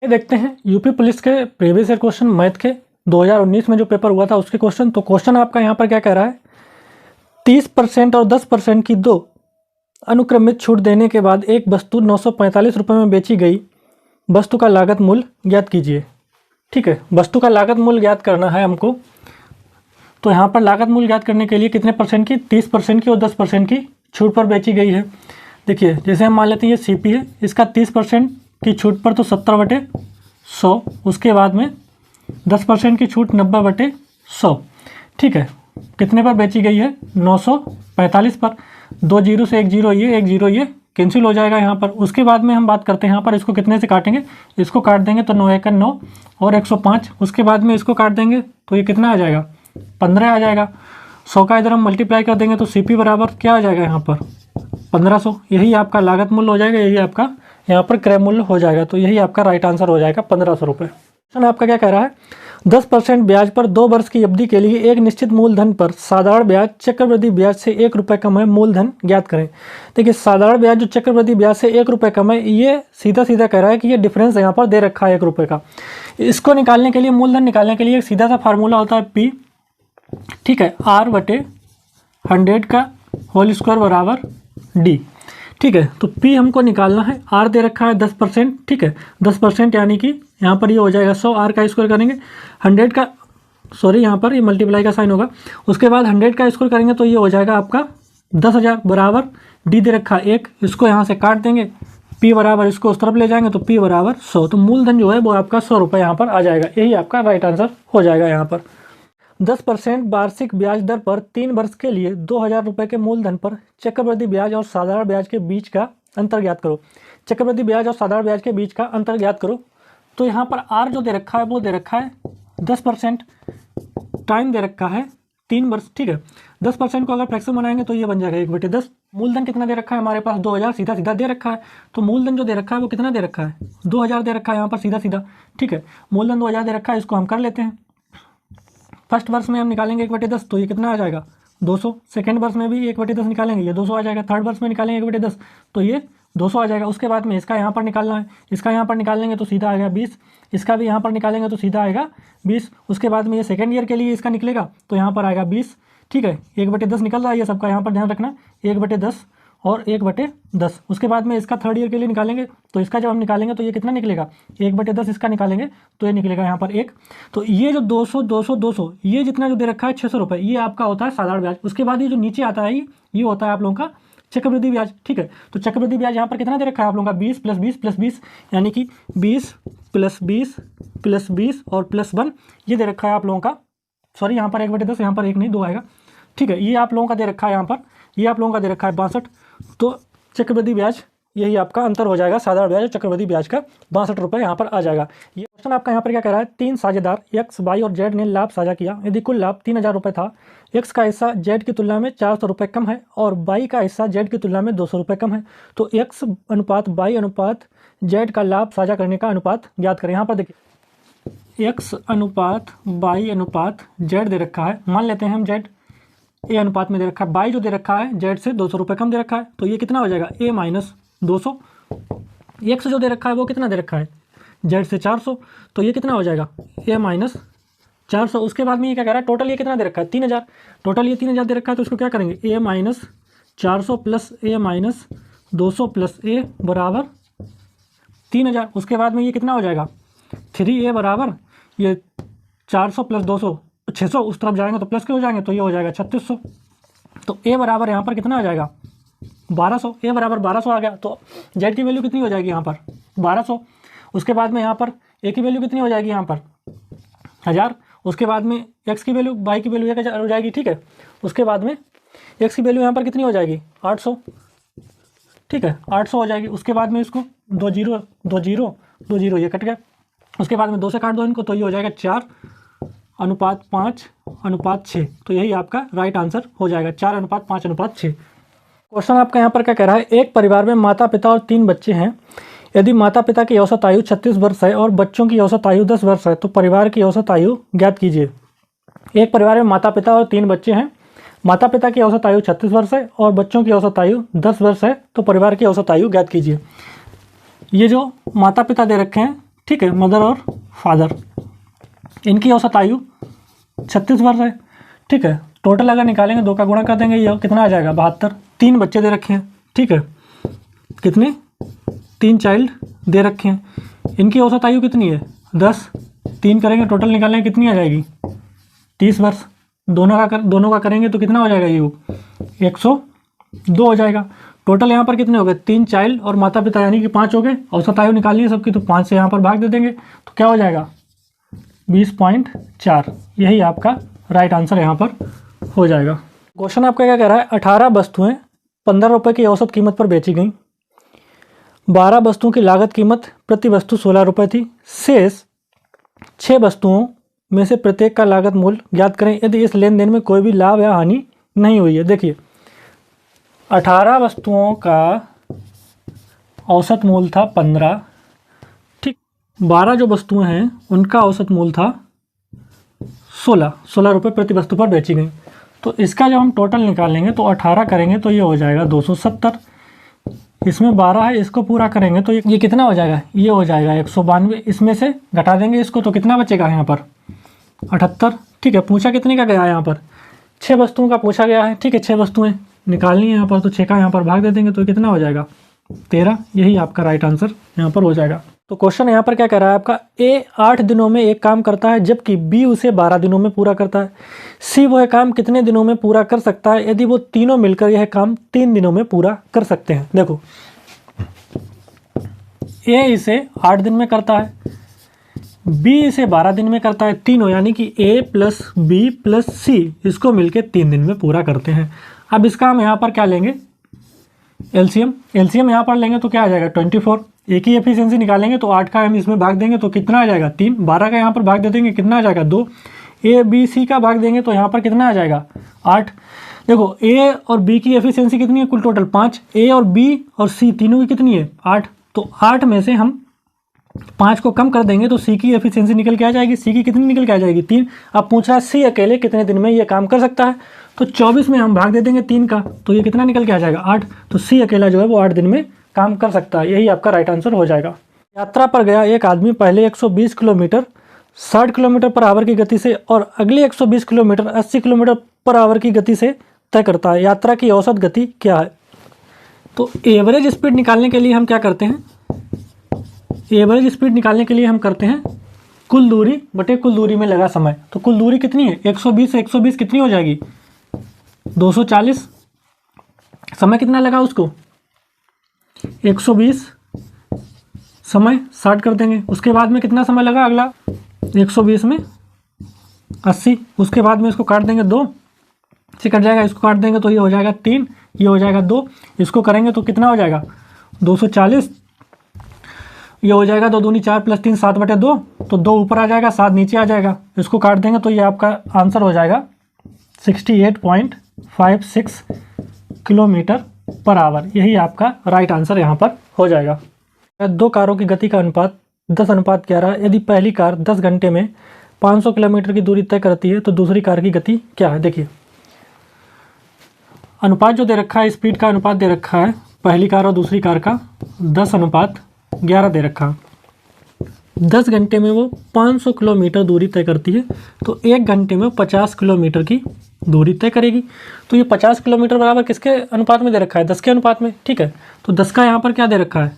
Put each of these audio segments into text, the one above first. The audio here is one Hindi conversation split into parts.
ये देखते हैं यूपी पुलिस के प्रीवियस ईयर क्वेश्चन मैथ के 2019 में जो पेपर हुआ था उसके क्वेश्चन। तो क्वेश्चन आपका यहाँ पर क्या कह रहा है, 30% और 10% की दो अनुक्रमित छूट देने के बाद एक वस्तु 945 रुपये में बेची गई, वस्तु का लागत मूल्य ज्ञात कीजिए। ठीक है, वस्तु का लागत मूल्य ज्ञात करना है हमको। तो यहाँ पर लागत मूल्य ज्ञात करने के लिए कितने परसेंट की, 30% की और 10% की छूट पर बेची गई है। देखिए जैसे हम मान लेते हैं ये सीपी है, इसका 30% की छूट पर तो 70/100, उसके बाद में 10% की छूट 90/100। ठीक है, कितने पर बेची गई है, 945 पर। 2 जीरो से 1 जीरो ये, 1 जीरो ये कैंसिल हो जाएगा यहाँ पर। उसके बाद में हम बात करते हैं यहाँ पर इसको कितने से काटेंगे, इसको काट देंगे तो 9 एक 9 और 105। उसके बाद में इसको काट देंगे तो ये कितना आ जाएगा, 15 आ जाएगा। 100 का इधर हम मल्टीप्लाई कर देंगे तो सीपी बराबर क्या आ जाएगा यहाँ पर, 1500। यही आपका लागत मूल्य हो जाएगा, यही आपका यहाँ पर क्रय मूल्य हो जाएगा। तो यही आपका राइट आंसर हो जाएगा, 1500 रुपये। क्वेश्चन आपका क्या कह रहा है, 10% ब्याज पर 2 वर्ष की अवधि के लिए एक निश्चित मूलधन पर साधारण ब्याज चक्रवृद्धि ब्याज से 1 रुपये कम है, मूलधन ज्ञात करें। देखिए साधारण ब्याज जो चक्रवृद्धि ब्याज से 1 रुपये कम है, ये सीधा सीधा कह रहा है कि ये डिफरेंस यहाँ पर दे रखा है 1 रुपये का। इसको निकालने के लिए, मूलधन निकालने के लिए एक सीधा सा फार्मूला होता है पी। ठीक है, R/100 का होल स्क्वायर बराबर डी। ठीक है, तो P हमको निकालना है, R दे रखा है 10%। ठीक है, 10% यानी कि यहाँ पर ये हो जाएगा 100, R का स्क्वायर करेंगे 100 का, सॉरी यहाँ पर ये मल्टीप्लाई का साइन होगा। उसके बाद 100 का स्क्वायर करेंगे तो ये हो जाएगा आपका 10,000 बराबर D दे रखा है 1, इसको यहाँ से काट देंगे, P बराबर इसको उस तरफ ले जाएंगे तो P बराबर 100। तो मूलधन जो है वो आपका 100 रुपये यहाँ पर आ जाएगा। यही आपका राइट आंसर हो जाएगा। यहाँ पर 10% वार्षिक ब्याज दर पर 3 वर्ष के लिए 2,000 रुपये के मूलधन पर चक्रवृद्धि ब्याज और साधारण ब्याज के बीच का अंतर ज्ञात करो। चक्रवृद्धि ब्याज और साधारण ब्याज के बीच का अंतर ज्ञात करो। तो यहाँ पर R जो दे रखा है वो दे रखा है 10%, टाइम दे रखा है 3 वर्ष। ठीक है, 10% को अगर फ्रैक्शन बनाएंगे तो ये बन जाएगा 1/10। मूलधन कितना दे रखा है हमारे पास, 2,000 सीधा सीधा दे रखा है। तो मूलधन जो दे रखा है वो कितना दे रखा है, 2,000 दे रखा है यहाँ पर सीधा सीधा। ठीक है, मूलधन 2,000 दे रखा है, इसको हम कर लेते हैं। फर्स्ट वर्ष में हम निकालेंगे 1/10 तो ये कितना आ जाएगा, 200। सेकेंड वर्ष में भी 1/10 निकालेंगे, ये 200 आ जाएगा। थर्ड वर्ष में निकालेंगे 1/10 तो ये 200 आ जाएगा। उसके बाद में इसका यहाँ पर निकालना है, इसका यहाँ पर निकालेंगे तो सीधा आएगा 20, इसका भी यहाँ पर निकालेंगे तो सीधा आएगा 20। उसके बाद में ये सेकेंड ईयर के लिए इसका निकलेगा तो यहाँ पर आएगा 20। ठीक है, 1/10 निकल रहा है ये सबका, यहाँ पर ध्यान रखना 1/10 और 1/10। उसके बाद में इसका थर्ड ईयर के लिए निकालेंगे तो इसका जब हम निकालेंगे तो ये कितना निकलेगा, 1/10 इसका निकालेंगे तो ये निकलेगा यहाँ पर 1। तो ये जो 200 200 200 ये जितना जो दे रखा है 600 रुपये, ये आपका होता है साधारण ब्याज। उसके बाद ये जो नीचे आता है ये होता है आप लोगों का चक्रवृद्धि ब्याज। ठीक है, तो चक्रवृद्धि ब्याज यहाँ पर कितना दे रखा है आप लोगों का, 20 + 20 + 20 यानी कि 20 + 20 + 20 और +1 ये दे रखा है आप लोगों का। सॉरी यहाँ पर 1/10, यहाँ पर 1 नहीं 2 आएगा। ठीक है, ये आप लोगों का दे रखा है यहाँ पर, ये आप लोगों का दे रखा है 62। तो चक्रवृद्धि ब्याज यही आपका अंतर हो जाएगा, साधारण ब्याज और चक्रवृद्धि ब्याज का 62 रुपये यहाँ पर आ जाएगा। ये क्वेश्चन आपका यहाँ पर क्या कह रहा है, 3 साझेदार X, Y और Z ने लाभ साझा किया। यदि कुल लाभ 3,000 रुपये था, X का हिस्सा Z की तुलना में 400 रुपये कम है और Y का हिस्सा Z की तुलना में 200 रुपये कम है। तो X/Y/Z का लाभ साझा करने का अनुपात ज्ञात करें। यहाँ पर देखिए X/Y/Z दे रखा है, मान लेते हैं हम Z A अनुपात में दे रखा है, बाई जो दे रखा है Z से 200 रुपये कम दे रखा है। तो ये कितना हो जाएगा, A - 200। X जो दे रखा है वो कितना दे रखा है, Z से 400, तो ये कितना हो जाएगा, A - 400। उसके बाद में ये क्या कह रहा है, टोटल ये कितना दे रखा है, 3,000। टोटल ये 3,000 दे रखा है तो इसको क्या करेंगे, A - 400 + A - 200 + A बराबर 3,000। उसके बाद में ये कितना हो जाएगा, 3A बराबर ये 400 + 200 600, उस तरफ जाएंगे तो प्लस के हो जाएंगे तो ये हो जाएगा 3600। तो A बराबर यहाँ पर कितना आ जाएगा, 1200। A बराबर 1200 आ गया। तो Z की वैल्यू कितनी हो जाएगी यहाँ पर, 1200। उसके बाद में यहाँ पर A की वैल्यू कितनी हो जाएगी यहाँ पर, 1000। उसके बाद में X की वैल्यू, Y की वैल्यू 1000 हो जाएगी। ठीक है, उसके बाद में X की वैल्यू यहाँ पर कितनी हो जाएगी, 800। ठीक है, 800 हो जाएगी। उसके बाद में इसको 2 जीरो 2 जीरो 2 जीरो ये कट गया। उसके बाद में 2 से काट दो इनको तो ये हो जाएगा 4:5:6। तो यही आपका राइट आंसर हो जाएगा, 4:5:6। क्वेश्चन आपका यहाँ पर क्या कह रहा है, एक परिवार में माता पिता और 3 बच्चे हैं। यदि माता पिता की औसत आयु 36 वर्ष है और बच्चों की औसत आयु 10 वर्ष है तो परिवार की औसत आयु ज्ञात कीजिए। एक परिवार में माता पिता और 3 बच्चे हैं, माता पिता की औसत आयु 36 वर्ष है और बच्चों की औसत आयु 10 वर्ष है तो परिवार की औसत आयु ज्ञात कीजिए। ये जो माता पिता दे रखे हैं ठीक है, मदर और फादर, इनकी औसत आयु 36 वर्ष है, ठीक है। टोटल अगर निकालेंगे 2 का गुणा कर देंगे, ये कितना आ जाएगा 72। 3 बच्चे दे रखे हैं, ठीक है, कितने 3 चाइल्ड दे रखे हैं, इनकी औसत आयु कितनी है 10। 3 करेंगे टोटल निकालेंगे कितनी आ जाएगी 30 वर्ष। दोनों का करेंगे तो कितना हो जाएगा ये 102 हो जाएगा। टोटल यहाँ पर कितने हो गए 3 चाइल्ड और माता पिता यानी कि 5 हो गए। औसत आयु निकालनी है सबकी, तो 5 से यहाँ पर भाग दे देंगे तो क्या हो जाएगा 20.4। यही आपका राइट आंसर यहाँ पर हो जाएगा। क्वेश्चन आपका क्या कह रहा है, 18 वस्तुएं 15 रुपये की औसत कीमत पर बेची गई। 12 वस्तुओं की लागत कीमत प्रति वस्तु 16 रुपये थी। शेष 6 वस्तुओं में से प्रत्येक का लागत मूल्य ज्ञात करें यदि इस लेन देन में कोई भी लाभ या हानि नहीं हुई है। देखिए 18 वस्तुओं का औसत मूल्य था 15, ठीक। 12 जो वस्तुएं हैं उनका औसत मूल्य था 16 रुपये प्रति वस्तु पर बेची गई। तो इसका जब हम टोटल निकालेंगे तो 18 करेंगे तो ये हो जाएगा 270। इसमें 12 है, इसको पूरा करेंगे तो ये कितना हो जाएगा, ये हो जाएगा 192। इसमें से घटा देंगे इसको तो कितना बचेगा यहाँ पर 78, ठीक है। पूछा कितने का गया यहाँ पर 6 वस्तुओं का पूछा गया है, ठीक है। 6 वस्तुएं निकालनी है यहाँ पर, तो 6 का यहाँ पर भाग दे देंगे तो कितना हो जाएगा 13। यही आपका राइट आंसर यहाँ पर हो जाएगा। तो क्वेश्चन यहाँ पर क्या कह रहा है आपका, ए 8 दिनों में एक काम करता है जबकि बी उसे 12 दिनों में पूरा करता है। सी वह काम कितने दिनों में पूरा कर सकता है यदि वो तीनों मिलकर यह काम 3 दिनों में पूरा कर सकते हैं। देखो ए इसे 8 दिन में करता है, बी इसे 12 दिन में करता है, तीनों यानी कि ए प्लस बी प्लस सी इसको मिलकर 3 दिन में पूरा करते हैं। अब इसका हम यहाँ पर क्या लेंगे एलसीएम यहाँ पर लेंगे तो क्या आ जाएगा 24। एक ही एफिशिएंसी निकालेंगे तो 8 का हम इसमें भाग देंगे तो कितना आ जाएगा 3। 12 का यहाँ पर भाग दे देंगे कितना आ जाएगा 2। ए बी सी का भाग देंगे तो यहाँ पर कितना आ जाएगा 8। देखो ए और बी की एफिशिएंसी कितनी है कुल टोटल 5, ए और बी और सी तीनों की कितनी है 8। तो 8 में से हम 5 को कम कर देंगे तो सी की एफिशिएंसी निकल के आ जाएगी। सी की कितनी निकल के आ जाएगी 3। अब पूछ रहा है सी अकेले कितने दिन में ये काम कर सकता है, तो 24 में हम भाग दे देंगे 3 का तो ये कितना निकल के आ जाएगा 8। तो सी अकेला जो है वो 8 दिन में काम कर सकता है। यही आपका राइट आंसर हो जाएगा। यात्रा पर गया एक आदमी पहले 120 किलोमीटर 60 किलोमीटर पर आवर की गति से और अगले 120 किलोमीटर 80 किलोमीटर पर आवर की गति से तय करता है। यात्रा की औसत गति क्या है। तो एवरेज स्पीड निकालने के लिए हम क्या करते हैं, एवरेज स्पीड निकालने के लिए हम करते हैं कुल दूरी बटे कुल दूरी में लगा समय। तो कुल दूरी कितनी है 120 से 120 कितनी हो जाएगी 240। समय कितना लगा उसको 120, समय 60 कर देंगे। उसके बाद में कितना समय लगा अगला 120 में 80। उसके बाद में इसको काट देंगे 2 से कट जाएगा, इसको काट देंगे तो ये हो जाएगा 3, ये हो जाएगा 2। इसको करेंगे तो कितना हो जाएगा 240। ये हो जाएगा 2 दूनी 4 प्लस 3 7 बटे 2, तो 2 ऊपर आ जाएगा 7 नीचे आ जाएगा। इसको काट देंगे तो ये आपका आंसर हो जाएगा 68.56 किलोमीटर पर आवर। यही आपका राइट आंसर यहाँ पर हो जाएगा। 2 कारों की गति का अनुपात 10:11। यदि पहली कार 10 घंटे में 500 किलोमीटर की दूरी तय करती है तो दूसरी कार की गति क्या है। देखिए अनुपात जो दे रखा है, स्पीड का अनुपात दे रखा है पहली कार और दूसरी कार का 10:11 दे रखा है। 10 घंटे में वो 500 किलोमीटर दूरी तय करती है तो 1 घंटे में 50 किलोमीटर की दूरी तय करेगी। तो ये 50 किलोमीटर बराबर किसके अनुपात में दे रखा है 10 के अनुपात में, ठीक है। तो 10 का यहाँ पर क्या दे रखा है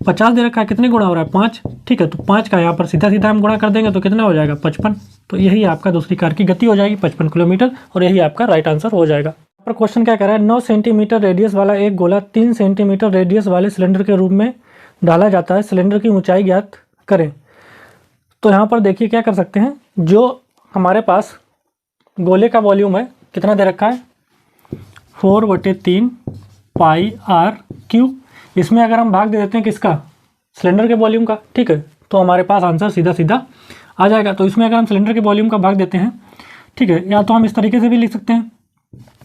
50 दे रखा है, कितने गुणा हो रहा है 5, ठीक है। तो 5 का यहाँ पर सीधा सीधा हम गुणा कर देंगे तो कितना हो जाएगा 55। तो यही आपका दूसरी कार की गति हो जाएगी 55 किलोमीटर और यही आपका राइट आंसर हो जाएगा। पर क्वेश्चन क्या कह रहा है 9 सेंटीमीटर रेडियस वाला एक गोला 3 सेंटीमीटर रेडियस वाले सिलेंडर के रूप में डाला जाता है। सिलेंडर की ऊंचाई ज्ञात करें। तो यहाँ पर देखिए क्या कर सकते हैं, जो हमारे पास गोले का वॉल्यूम है कितना दे रखा है 4/3 पाई आर क्यू। इसमें अगर हम भाग दे देते हैं किसका सिलेंडर के वॉल्यूम का, ठीक है, तो हमारे पास आंसर सीधा सीधा आ जाएगा। तो इसमें अगर हम सिलेंडर के वॉल्यूम का भाग देते हैं, ठीक है, या तो हम इस तरीके से भी लिख सकते हैं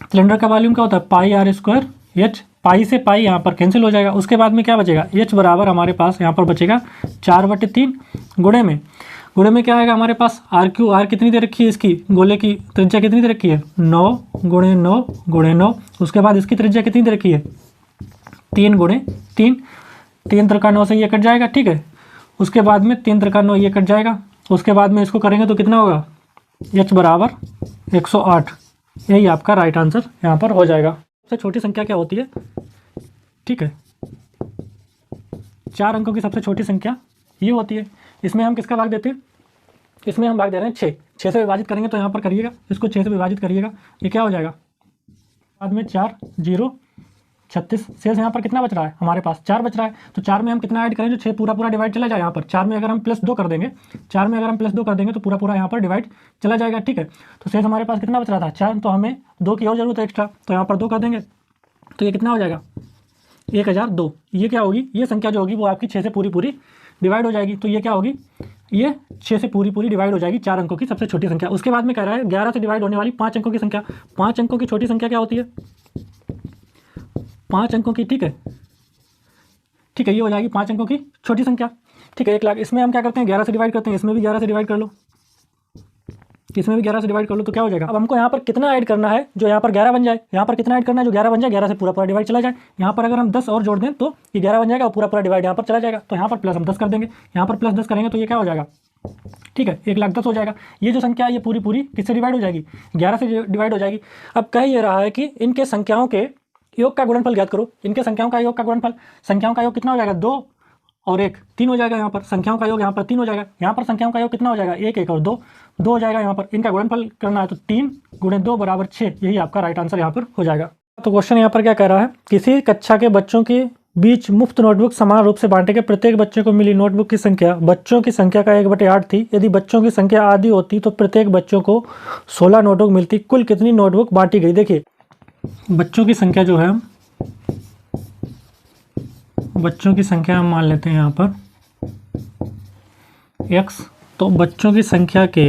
सिलेंडर का वॉल्यूम क्या होता है पाई आर स्क्वायर एच। पाई से पाई यहाँ पर कैंसिल हो जाएगा। उसके बाद में क्या बचेगा एच बराबर हमारे पास यहाँ पर बचेगा 4/3 गुणे में क्या आएगा हमारे पास आर क्यू। आर कितनी दे रखी है इसकी गोले की त्रिज्या कितनी दे रखी है 9 × 9 × 9। उसके बाद इसकी त्रिज्या कितनी दे रखी है 3 × 3। 3 3 का 9 से ये कट जाएगा, ठीक है। उसके बाद में 3 त्रिका 9 ये कट जाएगा, उसके बाद में इसको करेंगे तो कितना होगा, h बराबर 108। यही आपका राइट आंसर यहाँ पर हो जाएगा। सबसे छोटी संख्या क्या होती है, ठीक है, 4 अंकों की सबसे छोटी संख्या ये होती है। इसमें हम किसका भाग देते हैं, इसमें हम भाग दे रहे हैं 6 से विभाजित करेंगे तो यहाँ पर करिएगा, इसको 6 से विभाजित करिएगा, ये क्या हो जाएगा, बाद में 4 0 36, शेष यहाँ पर कितना बच रहा है, हमारे पास 4 बच रहा है। तो 4 में हम कितना ऐड करें जो 6 पूरा पूरा डिवाइड चला जाए यहाँ पर। 4 में अगर हम +2 कर देंगे, 4 में अगर हम +2 कर देंगे तो पूरा पूरा यहाँ पर डिवाइड चला जाएगा, ठीक है। तो शेष हमारे पास कितना बच रहा था 4, तो हमें 2 की और जरूरत है एक्स्ट्रा, तो यहाँ पर 2 कर देंगे तो ये कितना हो जाएगा 1002। ये क्या होगी, ये संख्या जो होगी वो आपकी 6 से पूरी डिवाइड हो जाएगी। तो ये क्या होगी, ये 6 से पूरी डिवाइड हो जाएगी, 4 अंकों की सबसे छोटी संख्या। उसके बाद में कह रहा है 11 से डिवाइड होने वाली 5 अंकों की संख्या। 5 अंकों की छोटी संख्या क्या होती है, 5 अंकों की, ठीक है, ये हो जाएगी 5 अंकों की छोटी संख्या, ठीक है, 1 लाख। इसमें हम क्या करते हैं 11 से डिवाइड करते हैं, इसमें भी 11 से डिवाइड कर लो, इसमें भी 11 से डिवाइड कर लो, तो क्या हो जाएगा। अब हमको यहाँ पर कितना ऐड करना है जो यहाँ पर 11 बन जाए, यहाँ पर कितना ऐड करना है जो 11 बन जाए, 11 से पूरा डिवाइड चला जाए। यहाँ पर अगर हम 10 और जोड़ दें तो ये 11 बन जाएगा और पूरा डिवाइड यहाँ पर चला जाएगा। तो यहाँ पर प्लस हम 10 कर देंगे, यहाँ पर प्लस 10 करेंगे तो ये क्या हो जाएगा, ठीक है, 1,10,000 हो जाएगा। ये जो संख्या है ये पूरी किससे डिवाइड हो जाएगी, 11 से डिवाइड हो जाएगी। अब कह ये रहा है कि इनके संख्याओं के योग का गुणनफल ज्ञात करो। इनके संख्याओं का योग का गुणनफल, संख्याओं का योग कितना हो जाएगा, 2 और 1 3 हो जाएगा। यहाँ पर संख्याओं का योग यहाँ पर 3 हो जाएगा, यहाँ पर संख्याओं का योग कितना हो जाएगा, 1 1 और 2 2 हो जाएगा। यहाँ पर इनका गुणनफल करना है तो 3 × 2 = 6, यही आपका राइट आंसर यहाँ पर हो जाएगा। तो क्वेश्चन यहाँ पर क्या कह रहा है, किसी कक्षा के बच्चों के बीच मुफ्त नोटबुक समान रूप से बांटे गए, प्रत्येक बच्चे को मिली नोटबुक की संख्या बच्चों की संख्या का 1/8 थी। यदि बच्चों की संख्या आधी होती तो प्रत्येक बच्चों को 16 नोटबुक मिलती, कुल कितनी नोटबुक बांटी गई। देखिए बच्चों की संख्या जो है, बच्चों की संख्या हम मान लेते हैं यहाँ पर x, तो बच्चों की संख्या के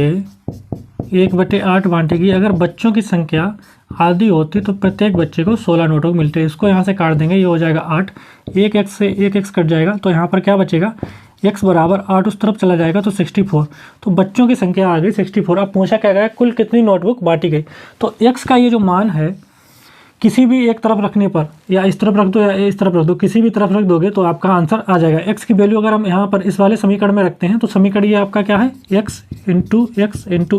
1/8 बांटेगी। अगर बच्चों की संख्या आधी होती तो प्रत्येक बच्चे को 16 नोटबुक मिलते हैं। इसको यहाँ से काट देंगे, ये हो जाएगा 8, 1 से 1 कट जाएगा तो यहाँ पर क्या बचेगा, x बराबर 8 उस तरफ चला जाएगा तो 64। तो बच्चों की संख्या आ गई 64। अब पूछा क्या गया, कुल कितनी नोटबुक बांटी गई। तो x का ये जो मान है किसी भी एक तरफ रखने पर, या इस तरफ रख दो या इस तरफ रख दो, किसी भी तरफ रख दोगे तो आपका आंसर आ जाएगा। x की वैल्यू अगर हम यहाँ पर इस वाले समीकरण में रखते हैं तो समीकरण ये आपका क्या है, x ×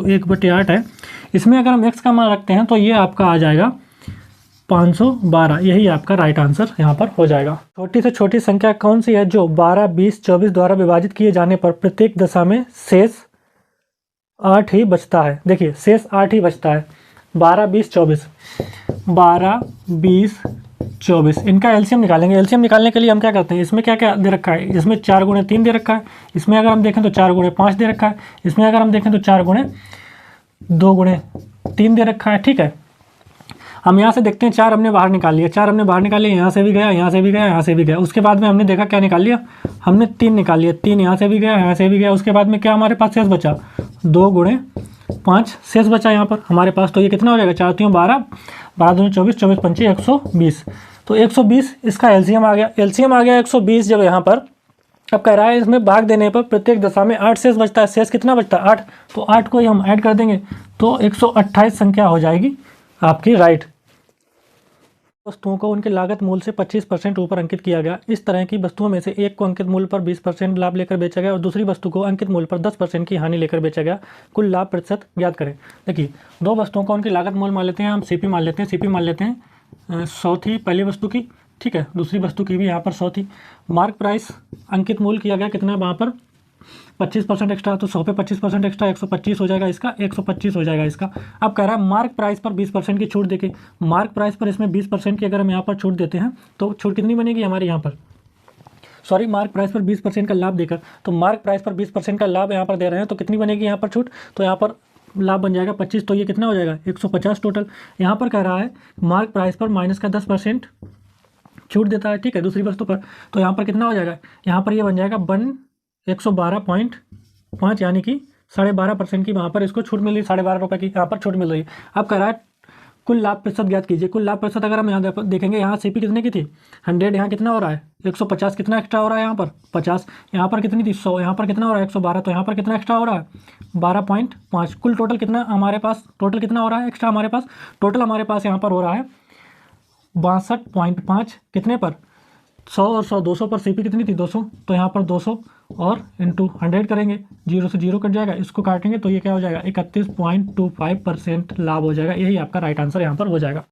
1/8 है। इसमें अगर हम x का मान रखते हैं तो ये आपका आ जाएगा 512, यही आपका राइट आंसर यहाँ पर हो जाएगा। छोटी से छोटी संख्या कौन सी है जो 12, 20, 24 द्वारा विभाजित किए जाने पर प्रत्येक दशा में शेष 8 ही बचता है। देखिए शेष 8 ही बचता है, 12, 20, 24, 12, 20, 24, इनका एलसीएम निकालेंगे। एलसीएम निकालने के लिए हम क्या करते हैं, इसमें क्या क्या दे रखा है, इसमें 4 × 3 दे रखा है, इसमें अगर हम देखें तो 4 × 5 दे रखा है, इसमें अगर हम देखें तो 4 × 2 × 3 दे रखा है, ठीक है। हम यहाँ से देखते हैं 4 हमने बाहर निकाल लिया, 4 हमने बाहर निकाल लिया, यहाँ से भी गया, यहाँ से भी गया, यहाँ से भी गया। उसके बाद में हमने देखा क्या निकाल लिया, हमने 3 निकाल लिया, 3 यहाँ से भी गया, यहाँ से भी गया। उसके बाद में क्या हमारे पास शेष बचा, 2 × 5 शेष बचा यहाँ पर हमारे पास। तो ये कितना हो जाएगा, 4 × 3 12, 12 × 2 24, 24 × 5 120। तो 120 इसका एलसीएम आ गया, एलसीएम आ गया 120 जब यहाँ पर। अब कह रहा है इसमें भाग देने पर प्रत्येक दशा में 8 शेष बचता है। शेष कितना बचता है, 8, तो 8 को ही हम ऐड कर देंगे तो 128 संख्या हो जाएगी आपकी राइट। वस्तुओं को उनके लागत मूल्य से 25% ऊपर अंकित किया गया। इस तरह की वस्तुओं में से एक को अंकित मूल्य पर 20% लाभ लेकर बेचा गया और दूसरी वस्तु को अंकित मूल्य पर 10% की हानि लेकर बेचा गया। कुल लाभ प्रतिशत ज्ञात करें। देखिए दो वस्तुओं का उनकी लागत मूल्य मान लेते हैं, हम सीपी मान लेते हैं, सीपी मान लेते हैं 100 थी पहली वस्तु की, ठीक है, दूसरी वस्तु की भी यहाँ पर 100 थी। मार्क प्राइस अंकित मूल्य किया गया कितना, वहाँ पर 25% एक्स्ट्रा, तो 100 पे 25% एक्स्ट्रा 125 हो जाएगा इसका, 125 हो जाएगा इसका। अब कह रहा है मार्क प्राइस पर 20% की छूट देके, मार्क प्राइस पर इसमें 20% की अगर हम यहाँ पर छूट देते हैं तो छूट कितनी बनेगी हमारे यहाँ पर, सॉरी मार्क प्राइस पर 20% का लाभ देकर, तो मार्क प्राइस पर 20% का लाभ यहाँ पर दे रहे हैं तो कितनी बनेगी यहाँ पर छूट, तो यहाँ पर लाभ बन जाएगा 25, तो ये कितना हो जाएगा 150 टोटल। यहाँ पर कह रहा है मार्क प्राइस पर माइनस का 10% छूट देता है, ठीक है, दूसरी वस्तु पर, तो यहाँ पर कितना हो जाएगा, यहाँ पर ये बन जाएगा 112.5, यानी कि 12.5% की वहाँ पर इसको छूट मिल रही है, 12.5 रुपये की यहाँ पर छूट मिल रही है। अब कह रहा है कुल लाभ प्रतिशत ज्ञात कीजिए। कुल लाभ प्रतिशत अगर हम यहाँ देखेंगे, यहाँ सीपी कितने की थी 100, यहाँ कितना हो रहा है 150, कितना एक्स्ट्रा हो रहा है यहाँ पर 50, यहाँ पर कितनी थी 100, यहाँ पर कितना हो रहा है 112, तो यहाँ पर कितना एक्स्ट्रा हो रहा है 12.5। कुल टोटल कितना हमारे पास, टोटल कितना हो रहा है एक्स्ट्रा हमारे पास, टोटल हमारे पास यहाँ पर हो रहा है 62.5 कितने पर 100 और 100, 200 पर सीपी कितनी थी 200, तो यहाँ पर 200 और इंटू 100 करेंगे, 0 से 0 कट जाएगा, इसको काटेंगे तो ये क्या हो जाएगा 31.25% लाभ हो जाएगा। यही आपका राइट आंसर यहाँ पर हो जाएगा।